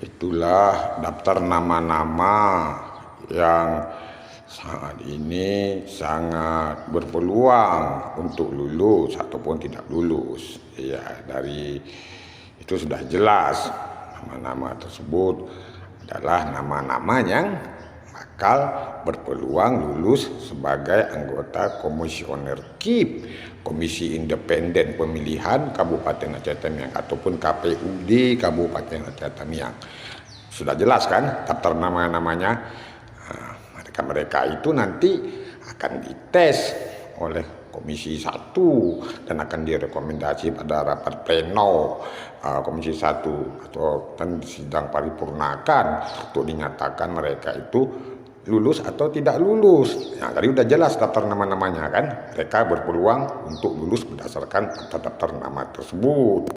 Itulah daftar nama-nama yang saat ini sangat berpeluang untuk lulus ataupun tidak lulus. Ya, dari itu sudah jelas nama-nama tersebut adalah nama-nama yang bakal berpeluang lulus sebagai anggota komisioner KIP, Komisi Independen Pemilihan Kabupaten Aceh Tamiang ataupun KPUD Kabupaten Aceh Tamiang. Sudah jelas kan daftar nama-namanya. Mereka itu nanti akan dites oleh Komisi 1 dan akan direkomendasi pada rapat pleno Komisi 1 atau dan sidang paripurnakan untuk dinyatakan mereka itu lulus atau tidak lulus. Nah, tadi udah jelas daftar nama-namanya kan. Mereka berpeluang untuk lulus berdasarkan daftar nama tersebut.